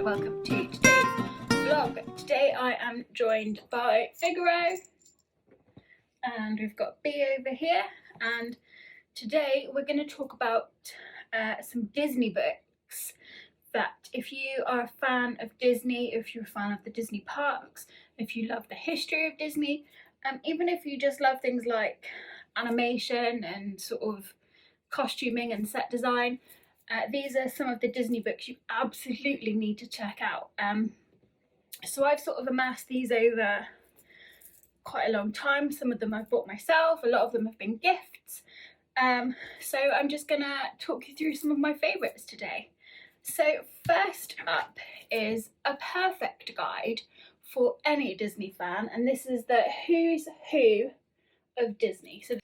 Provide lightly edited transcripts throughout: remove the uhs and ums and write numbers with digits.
welcome to today's vlog. Today I am joined by Figaro and we've got B over here, and today we're going to talk about some Disney books that if you are a fan of Disney, if you're a fan of the Disney parks, if you love the history of Disney, even if you just love things like animation and sort of costuming and set design, these are some of the Disney books you absolutely need to check out. So I've sort of amassed these over quite a long time. Some of them I've bought myself, a lot of them have been gifts. So I'm just gonna talk you through some of my favourites today. So first up is a perfect guide for any Disney fan, and this is the Who's Who of Disney. So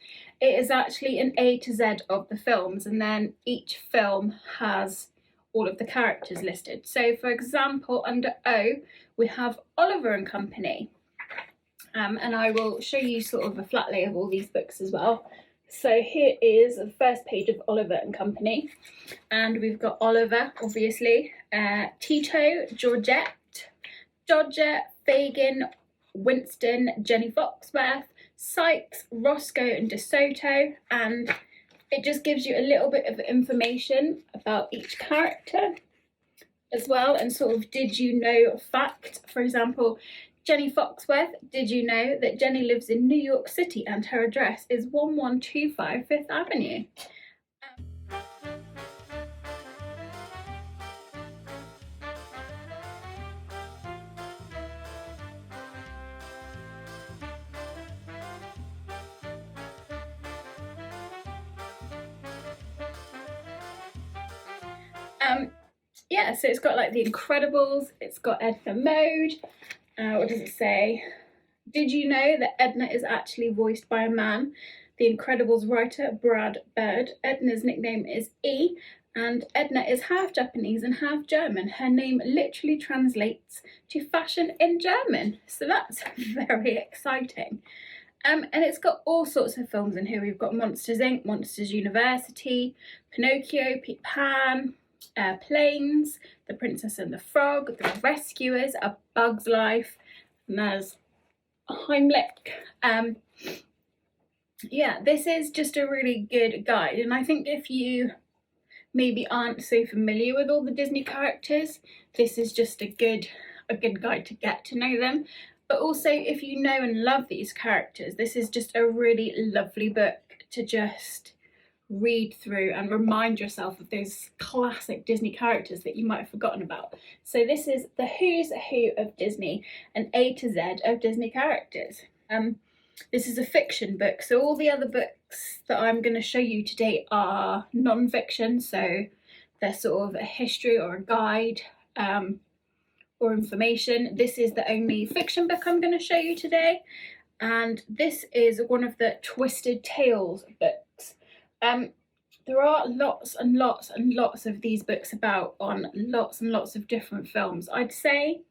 it is actually an A to Z of the films, and then each film has all of the characters listed. So for example, under O we have Oliver and Company, and I will show you sort of a flat lay of all these books as well. So here is the first page of Oliver and Company, and we've got Oliver, obviously, Tito, Georgette, Dodger, Fagin, Winston, Jenny Foxworth, Sykes, Roscoe and DeSoto, and it just gives you a little bit of information about each character as well, and sort of did you know fact. For example, Jenny Foxworth, did you know that Jenny lives in New York City and her address is 1125 Fifth Avenue? Yeah, so it's got like The Incredibles, it's got Edna Mode. What does it say? Did you know that Edna is actually voiced by a man? The Incredibles writer Brad Bird. Edna's nickname is E, and Edna is half Japanese and half German. Her name literally translates to fashion in German, so that's very exciting. And it's got all sorts of films in here. We've got Monsters Inc., Monsters University, Pinocchio, Peter Pan, Planes, The Princess and the Frog, The Rescuers, A Bug's Life, and there's Heimlich. Yeah, this is just a really good guide, and I think if you maybe aren't so familiar with all the Disney characters, this is just a good guide to get to know them. But also, if you know and love these characters, this is just a really lovely book to just read through and remind yourself of those classic Disney characters that you might have forgotten about. So this is the Who's Who of Disney, an A to Z of Disney characters. This is a fiction book, so all the other books that I'm going to show you today are non-fiction, so they're sort of a history or a guide or information. This is the only fiction book I'm going to show you today, and this is one of the Twisted Tales books. There are lots and lots and lots of these books about on lots and lots of different films. I'd say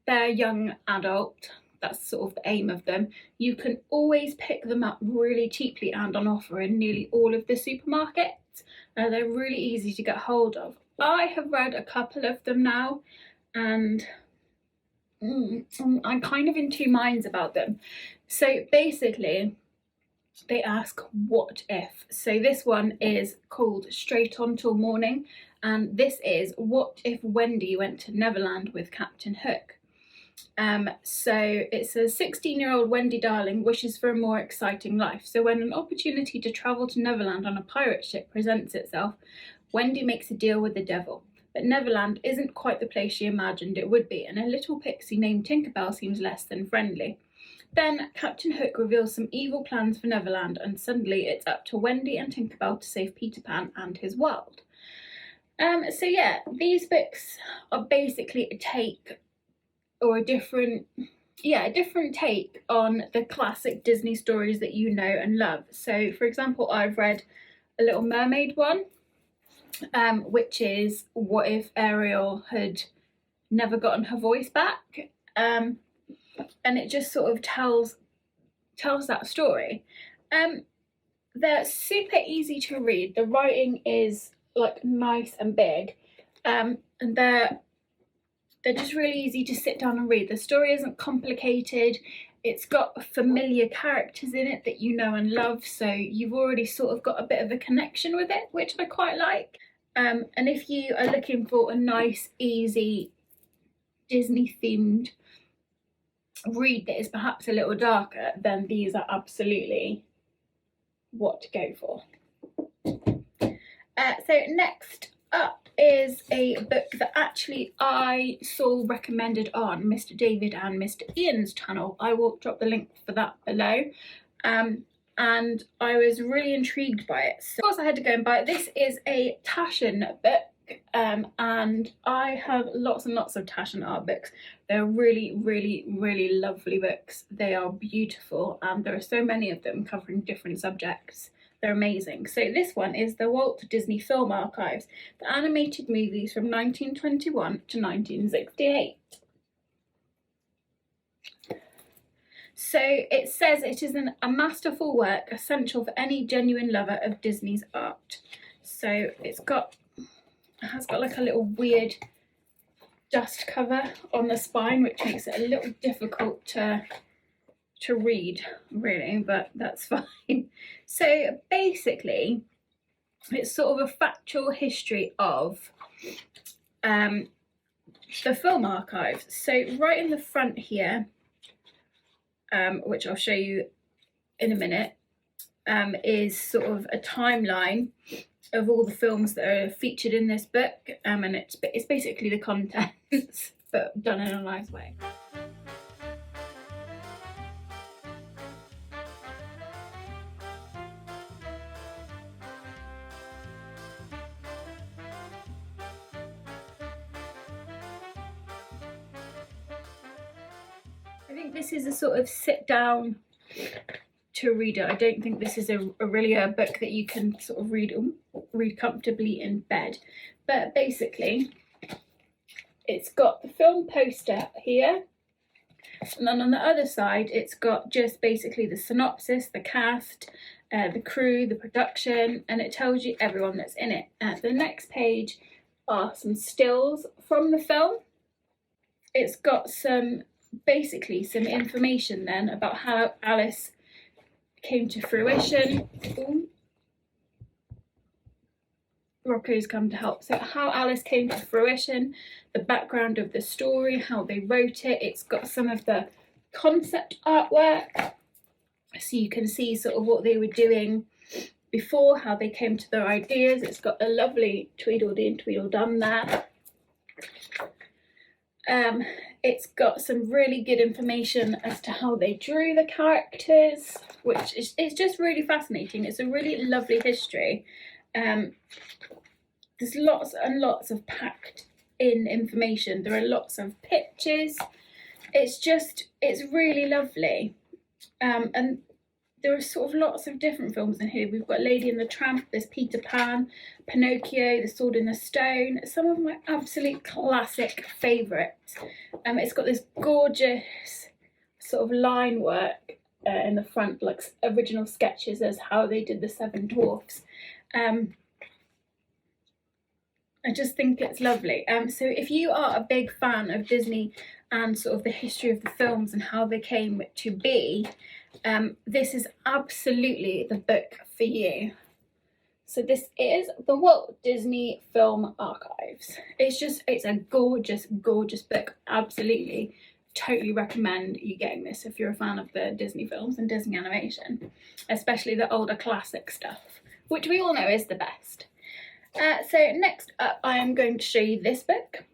they're young adult, that's sort of the aim of them. You can always pick them up really cheaply and on offer in nearly all of the supermarkets. They're really easy to get hold of. I have read a couple of them now, and I'm kind of in two minds about them. So basically, they ask what if. So this one is called Straight On Till Morning, and this is what if Wendy went to Neverland with Captain Hook. So it says 16-year-old Wendy Darling wishes for a more exciting life. So when an opportunity to travel to Neverland on a pirate ship presents itself, Wendy makes a deal with the devil. But Neverland isn't quite the place she imagined it would be, and a little pixie named Tinkerbell seems less than friendly. Then Captain Hook reveals some evil plans for Neverland, and suddenly it's up to Wendy and Tinkerbell to save Peter Pan and his world. So yeah, these books are basically a take, or a different take on the classic Disney stories that you know and love. So for example, I've read a Little Mermaid one, which is what if Ariel had never gotten her voice back. And it just sort of tells that story. They're super easy to read. The writing is like nice and big, and they're they're just really easy to sit down and read. The story isn't complicated. It's got familiar characters in it that you know and love, so you've already sort of got a bit of a connection with it, which I quite like. And if you are looking for a nice, easy, Disney-themed read that is perhaps a little darker, then these are absolutely what to go for. So next up is a book that actually I saw recommended on Mr. David and Mr. Ian's channel. I will drop the link for that below. And I was really intrigued by it. So of course I had to go and buy it. This is a Taschen book, and I have lots and lots of Taschen art books. They're really, really, really lovely books. They are beautiful, and there are so many of them covering different subjects. They're amazing. So this one is the Walt Disney Film Archives, the animated movies from 1921 to 1968. So it says it is a masterful work, essential for any genuine lover of Disney's art. So it has got like a little weird dust cover on the spine, which makes it a little difficult to read, really, but that's fine. So basically, it's sort of a factual history of the film archives. So right in the front here, which I'll show you in a minute, is sort of a timeline of all the films that are featured in this book, and it's basically the contents, but done in a nice way. I think this is a sort of sit down to read it. I don't think this is really a book that you can sort of read comfortably in bed. But basically, it's got the film poster here, and then on the other side, it's got just basically the synopsis, the cast, the crew, the production, and it tells you everyone that's in it. The next are some stills from the film. It's got basically some information then about how Alice came to fruition. Ooh. Rocco's come to help. So how Alice came to fruition, the background of the story, how they wrote it. It's got some of the concept artwork, so you can see sort of what they were doing before, how they came to their ideas. It's got a lovely Tweedledee and Tweedledum there. It's got some really good information as to how they drew the characters, which is just really fascinating. It's a really lovely history. There's lots and lots of packed in information. There are lots of pictures. It's really lovely. And there are sort of lots of different films in here. We've got Lady and the Tramp, there's Peter Pan, Pinocchio, The Sword in the Stone, some of my absolute classic favourites. It's got this gorgeous sort of line work in the front, like original sketches as how they did the Seven Dwarfs. I just think it's lovely. So if you are a big fan of Disney and sort of the history of the films and how they came to be, this is absolutely the book for you. So this is the Walt Disney Film Archives. It's a gorgeous, gorgeous book. Absolutely, totally recommend you getting this if you're a fan of the Disney films and Disney animation, especially the older classic stuff, which we all know is the best. So next up, I am going to show you this book.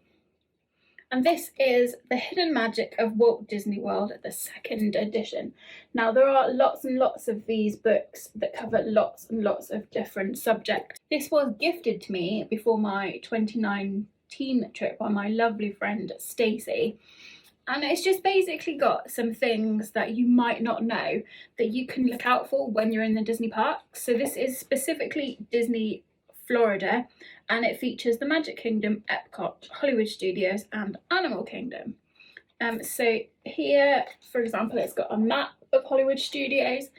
And this is The Hidden Magic of Walt Disney World, the 2nd edition. Now, there are lots and lots of these books that cover lots and lots of different subjects. This was gifted to me before my 2019 trip by my lovely friend Stacey. And it's just basically got some things that you might not know that you can look out for when you're in the Disney parks. So this is specifically Disney Florida, and it features the Magic Kingdom, Epcot, Hollywood Studios and Animal Kingdom. So here, for example, it's got a map of Hollywood Studios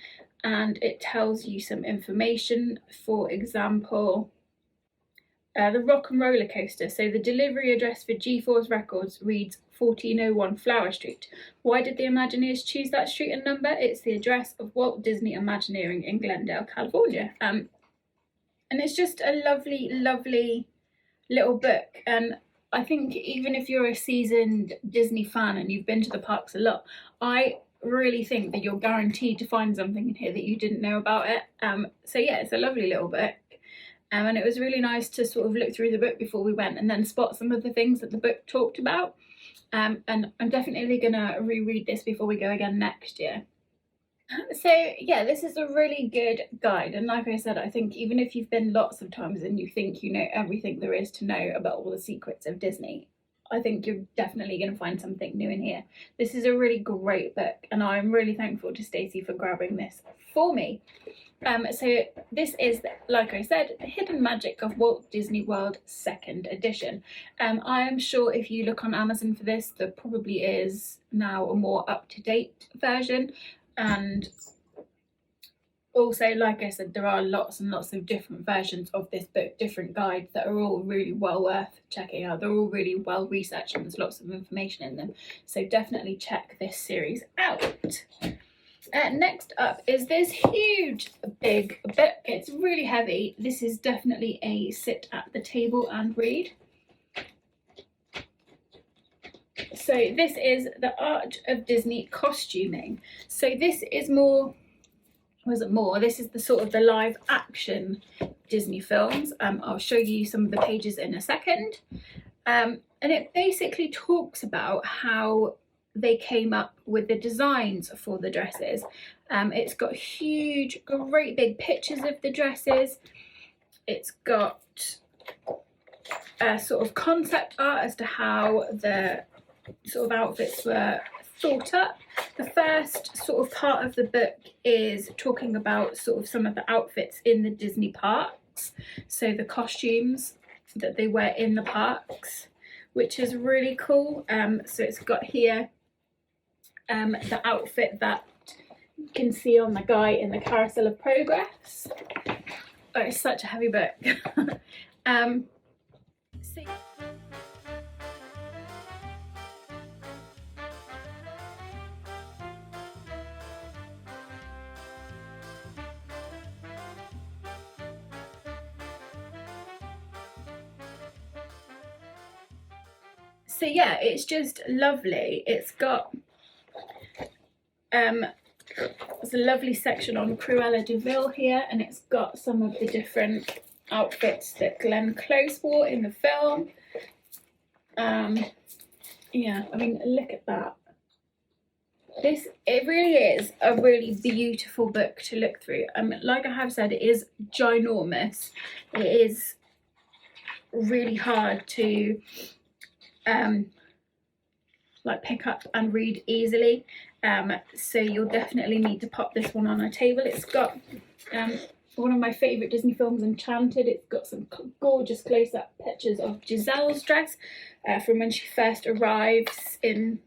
and it tells you some information. For example, the Rock and Roller Coaster. So the delivery address for G-Force Records reads 1401 Flower Street. Why did the Imagineers choose that street and number? It's the address of Walt Disney Imagineering in Glendale, California. And it's just a lovely, lovely little book. And I think even if you're a seasoned Disney fan and you've been to the parks a lot, I really think that you're guaranteed to find something in here that you didn't know about it. So yeah, it's a lovely little book. And it was really nice to sort of look through the book before we went and then spot some of the things that the book talked about. And I'm definitely going to reread this before we go again next year. So yeah, this is a really good guide. And like I said, I think even if you've been lots of times and you think you know everything there is to know about all the secrets of Disney, I think you're definitely going to find something new in here. This is a really great book, and I'm really thankful to Stacey for grabbing this for me. So this is, like I said, The Hidden Magic of Walt Disney World 2nd edition. I am sure if you look on Amazon for this, there probably is now a more up-to-date version. And also, like I said, there are lots and lots of different versions of this book, different guides that are all really well worth checking out. They're all really well researched and there's lots of information in them. So definitely check this series out. Next up is this huge big book. It's really heavy. This is definitely a sit at the table and read. So this is The Art of Disney Costuming. So this is this is the sort of the live action Disney films. I'll show you some of the pages in a second. And it basically talks about how they came up with the designs for the dresses. It's got huge, great big pictures of the dresses. It's got a sort of concept art as to how the sort of outfits were thought up. The first sort of part of the book is talking about sort of some of the outfits in the Disney parks, so the costumes that they wear in the parks, which is really cool. So it's got here the outfit that you can see on the guy in the Carousel of Progress. Oh, it's such a heavy book. So yeah, it's just lovely. It's got there's a lovely section on Cruella de Vil here, and it's got some of the different outfits that Glenn Close wore in the film. Yeah, I mean, look at that. It really is a really beautiful book to look through. Like I have said, it is ginormous. It is really hard to like pick up and read easily. So you'll definitely need to pop this one on a table. It's got one of my favourite Disney films, Enchanted. It's got some gorgeous close-up pictures of Giselle's dress from when she first arrives in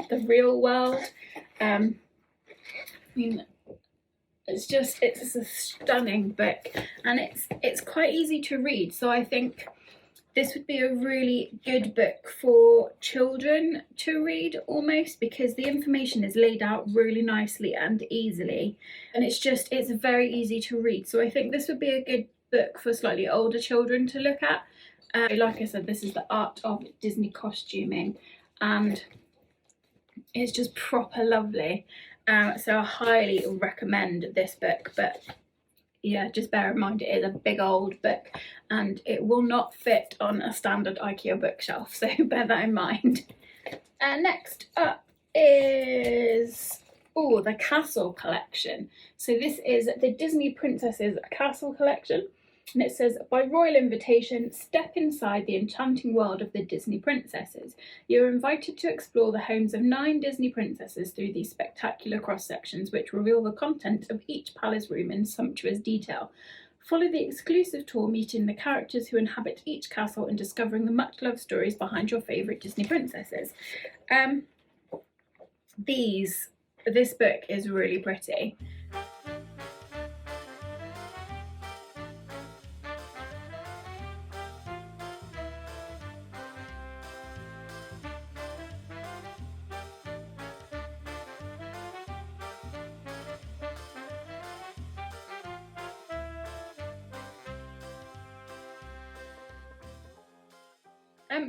the real world. I mean, it's a stunning book, and it's quite easy to read. So I think this would be a really good book for children to read, almost, because the information is laid out really nicely and easily, and it's very easy to read. So I think this would be a good book for slightly older children to look at. Like I said, this is The Art of Disney Costuming, and it's just proper lovely. So I highly recommend this book, but yeah, just bear in mind it is a big old book and it will not fit on a standard IKEA bookshelf, so bear that in mind. Next up is the Castle Collection. So this is the Disney Princesses Castle Collection, and it says, by royal invitation, step inside the enchanting world of the Disney princesses. You are invited to explore the homes of 9 Disney princesses through these spectacular cross-sections, which reveal the content of each palace room in sumptuous detail. Follow the exclusive tour, meeting the characters who inhabit each castle and discovering the much-loved stories behind your favourite Disney princesses. This book is really pretty.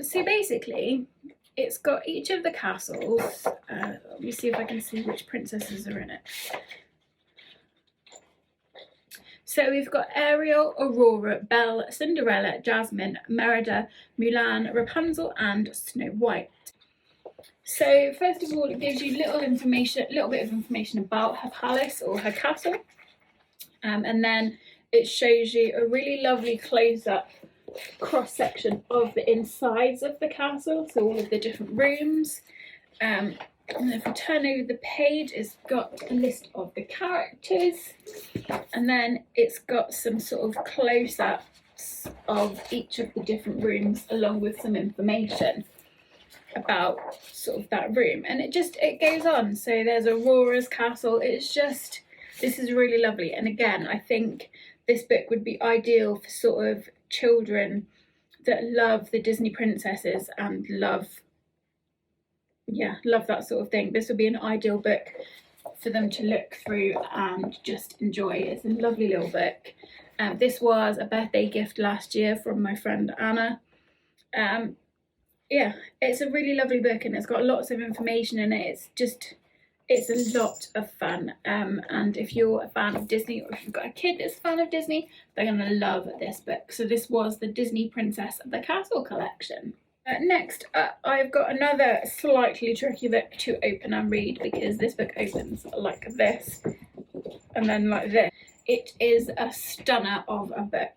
So basically, it's got each of the castles. Let me see if I can see which princesses are in it. So we've got Ariel, Aurora, Belle, Cinderella, Jasmine, Merida, Mulan, Rapunzel, and Snow White. So first of all, it gives you little bit of information about her palace or her castle, and then it shows you a really lovely close-up cross-section of the insides of the castle, so all of the different rooms. And if we turn over the page, it's got a list of the characters, and then it's got some sort of close-ups of each of the different rooms along with some information about sort of that room, and it goes on. So there's Aurora's castle. This is really lovely, and again, I think this book would be ideal for sort of children that love the Disney princesses and love that sort of thing. This would be an ideal book for them to look through and just enjoy. It's a lovely little book. This was a birthday gift last year from my friend Anna. Yeah, it's a really lovely book, and it's got lots of information in it. It's a lot of fun, and if you're a fan of Disney, or if you've got a kid that's a fan of Disney, they're going to love this book. So this was the Disney Princess of the Castle collection. Next up, I've got another slightly tricky book to open and read, because this book opens like this and then like this. It is a stunner of a book.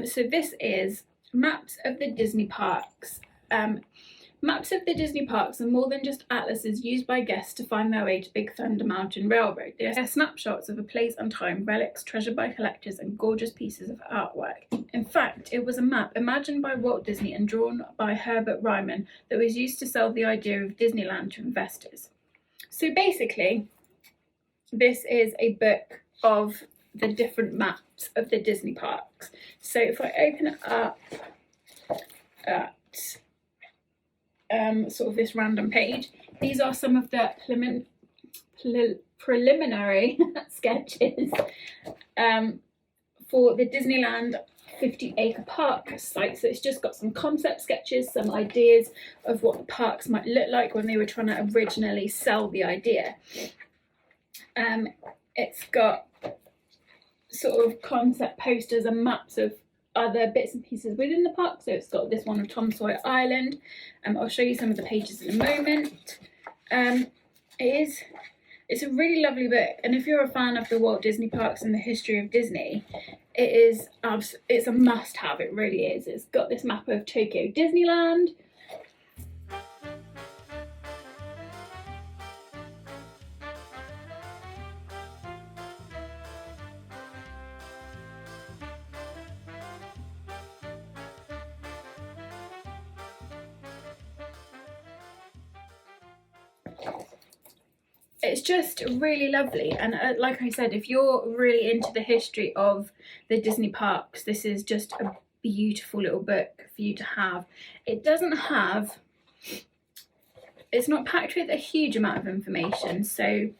So this is Maps of the Disney Parks. Maps of the Disney parks are more than just atlases used by guests to find their way to Big Thunder Mountain Railroad. They are snapshots of a place and time, relics treasured by collectors, and gorgeous pieces of artwork. In fact, it was a map imagined by Walt Disney and drawn by Herbert Ryman that was used to sell the idea of Disneyland to investors. So basically, this is a book of the different maps of the Disney parks. So if I open it up at sort of this random page, these are some of the preliminary sketches for the Disneyland 50-acre park site. So it's just got some concept sketches, some ideas of what the parks might look like when they were trying to originally sell the idea. It's got sort of concept posters and maps of other bits and pieces within the park. So it's got this one of Tom Sawyer Island. I'll show you some of the pages in a moment. It's a really lovely book, and if you're a fan of the Walt Disney Parks and the history of Disney, it's a must-have. It really is. It's got this map of Tokyo Disneyland. It's just really lovely, and like I said, if you're really into the history of the Disney parks, this is just a beautiful little book for you to have. It's not packed with a huge amount of information, so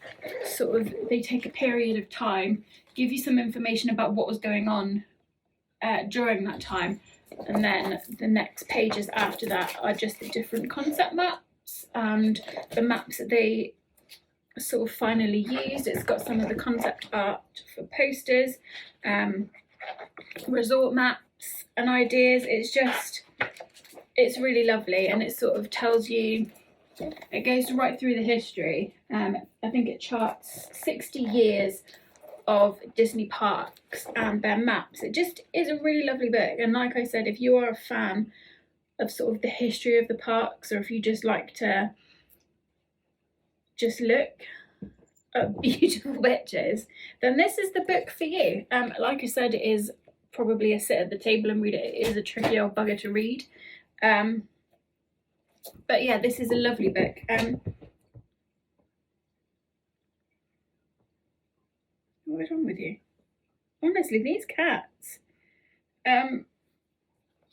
sort of they take a period of time, give you some information about what was going on during that time, and then the next pages after that are just the different concept maps and the maps that they sort of finally used. It's got some of the concept art for posters, resort maps and ideas. It's really lovely, and it sort of tells you, it goes right through the history. I think it charts 60 years of Disney parks and their maps. It just is a really lovely book, and like I said, if you are a fan of sort of the history of the parks, or if you just like to just look at beautiful pictures, then this is the book for you. Like I said, it is probably a sit at the table and read it. It is a tricky old bugger to read, but yeah, this is a lovely book. What is wrong with you? Honestly, these cats.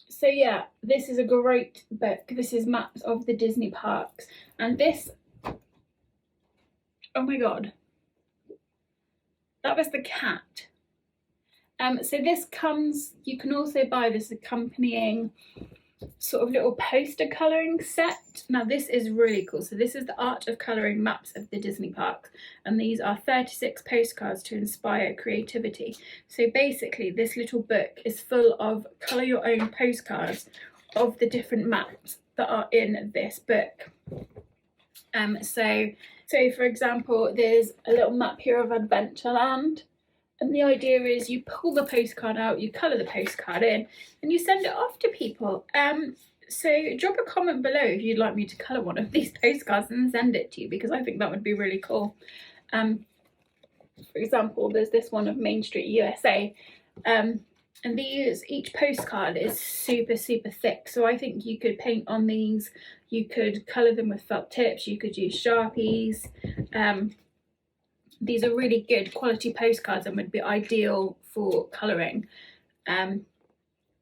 So yeah, this is a great book. This is Maps of the Disney Parks, and this, oh my god, that was the cat. So this comes, you can also buy this accompanying sort of little poster colouring set. Now this is really cool. So this is the art of colouring maps of the Disney parks, and these are 36 postcards to inspire creativity. So basically this little book is full of colour your own postcards of the different maps that are in this book. So for example, there's a little map here of Adventureland. And the idea is you pull the postcard out, you colour the postcard in, and you send it off to people. So drop a comment below if you'd like me to colour one of these postcards and send it to you, because I think that would be really cool. For example, there's this one of Main Street USA. And each postcard is super thick. So I think you could paint on these, you could colour them with felt tips, you could use Sharpies. These are really good quality postcards and would be ideal for colouring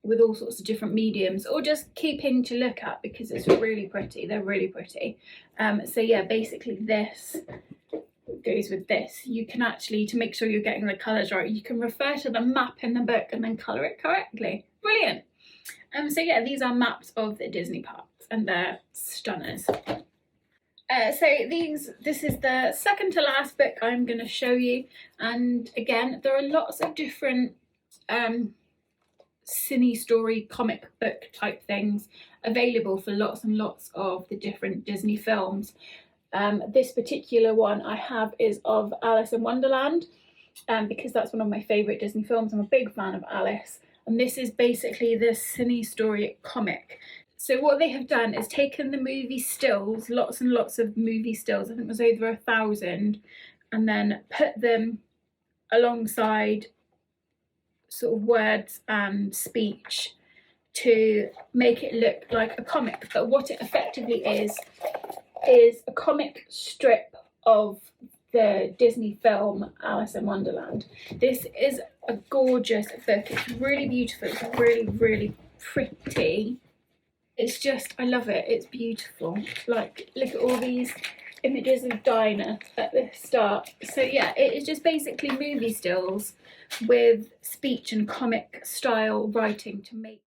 with all sorts of different mediums, or just keeping to look at because it's really pretty. They're really pretty. So yeah, basically this goes with this. You can actually, to make sure you're getting the colours right, you can refer to the map in the book and then colour it correctly. Brilliant. So yeah, these are maps of the Disney parks and they're stunners. So this is the second to last book I'm going to show you, and again there are lots of different cine story comic book type things available for lots and lots of the different Disney films. This particular one I have is of Alice in Wonderland, because that's one of my favourite Disney films. I'm a big fan of Alice, and this is basically the cine story comic. So what they have done is taken the movie stills, lots and lots of movie stills, I think it was over 1,000, and then put them alongside sort of words and speech to make it look like a comic. But what it effectively is a comic strip of the Disney film Alice in Wonderland. This is a gorgeous book. It's really beautiful. It's really pretty. It's just, I love it. It's beautiful. Like, look at all these images of Dinah at the start. So yeah, it is just basically movie stills with speech and comic style writing to make.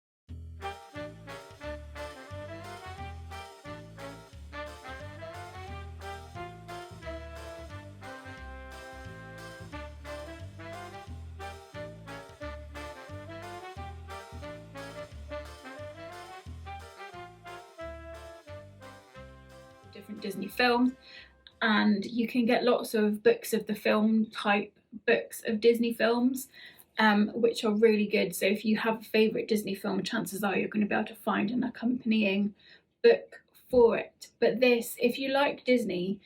Different Disney films, and you can get lots of books of the film type books of Disney films, which are really good. So if you have a favourite Disney film, chances are you're going to be able to find an accompanying book for it. But this, if you like Disney,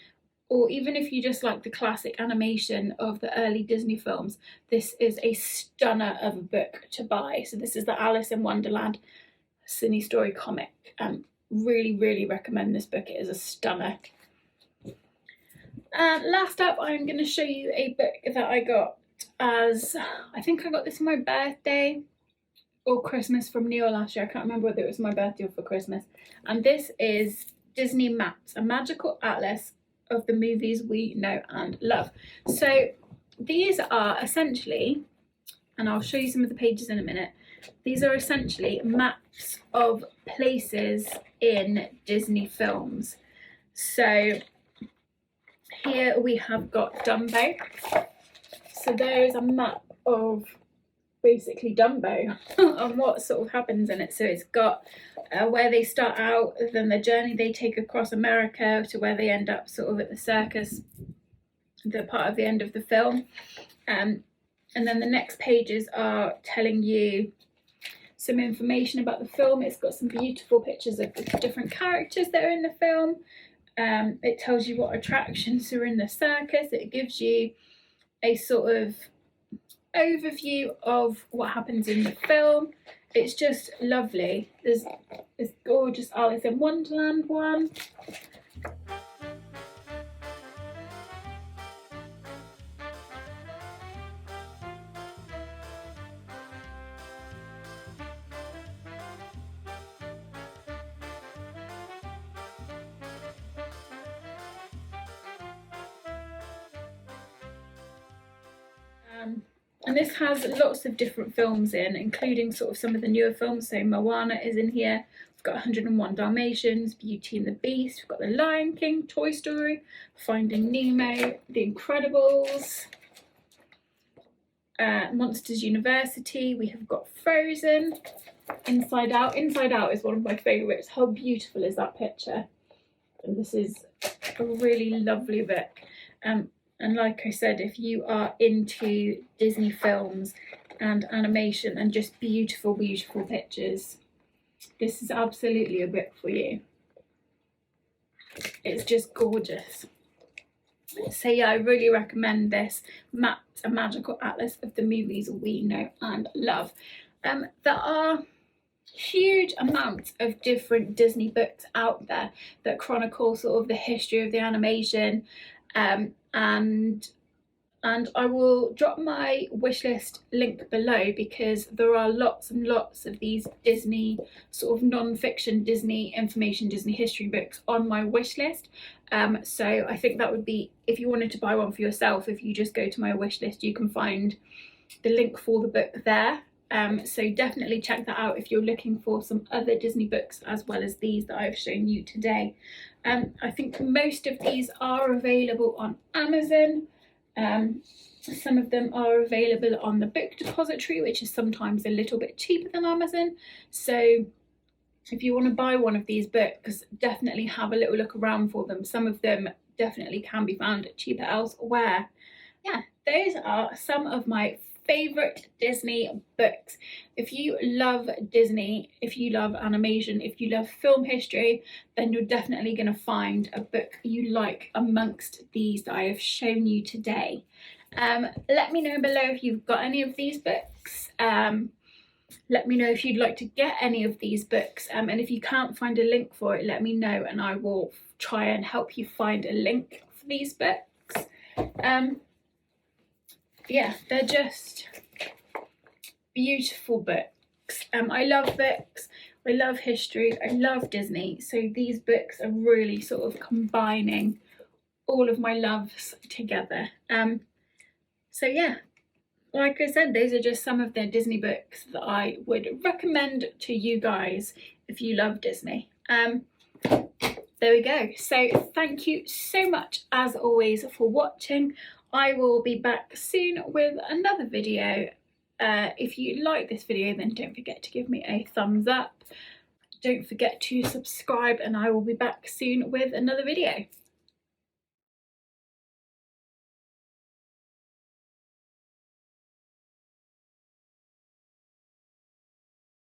or even if you just like the classic animation of the early Disney films, this is a stunner of a book to buy. So this is the Alice in Wonderland cine story comic. Really recommend this book. It is a stunner. Last up, I'm going to show you a book that I got as, I think I got this for my birthday or Christmas from Neil last year. I can't remember whether it was my birthday or for Christmas. And this is Disney Maps, a magical atlas of the movies we know and love. So these are essentially, and I'll show you some of the pages in a minute, these are essentially maps of places in Disney films. So here we have got Dumbo. So there is a map of basically Dumbo and what sort of happens in it. So it's got where they start out, then the journey they take across America to where they end up sort of at the circus, the part of the end of the film. And then the next pages are telling you some information about the film. It's got some beautiful pictures of the different characters that are in the film. It tells you what attractions are in the circus. It gives you a sort of overview of what happens in the film. It's just lovely. There's this gorgeous Alice in Wonderland one. And this has lots of different films in, including sort of some of the newer films. So Moana is in here, We've got 101 Dalmatians, Beauty and the Beast, we've got The Lion King, Toy Story, Finding Nemo, The Incredibles, Monsters University, we have got Frozen, Inside Out. Inside Out is one of my favourites. How beautiful is that picture? And this is a really lovely book. And like I said, if you are into Disney films and animation and just beautiful, beautiful pictures, this is absolutely a book for you. It's just gorgeous. So yeah, I really recommend this, Mapped, a Magical Atlas of the Movies We Know and Love. There are huge amounts of different Disney books out there that chronicle sort of the history of the animation, and I will drop my wishlist link below, because there are lots and lots of these Disney sort of non-fiction Disney information, Disney history books on my wishlist. So I think that would be, if you wanted to buy one for yourself, if you just go to my wishlist, you can find the link for the book there. So definitely check that out if you're looking for some other Disney books as well as these that I've shown you today. I think most of these are available on Amazon. Some of them are available on the Book Depository, which is sometimes a little bit cheaper than Amazon. So if you want to buy one of these books, definitely have a little look around for them. Some of them definitely can be found cheaper elsewhere. Yeah, those are some of my favourite Disney books. If you love Disney, if you love animation, if you love film history, then you're definitely going to find a book you like amongst these that I have shown you today. Let me know below if you've got any of these books. Let me know if you'd like to get any of these books, and if you can't find a link for it, let me know and I will try and help you find a link for these books. Yeah, they're just beautiful books. I love books, I love history, I love Disney, so these books are really sort of combining all of my loves together. So yeah, like I said, those are just some of the Disney books that I would recommend to you guys if you love Disney. There we go. So thank you so much as always for watching. I will be back soon with another video. If you like this video, then don't forget to give me a thumbs up. Don't forget to subscribe, and I will be back soon with another video.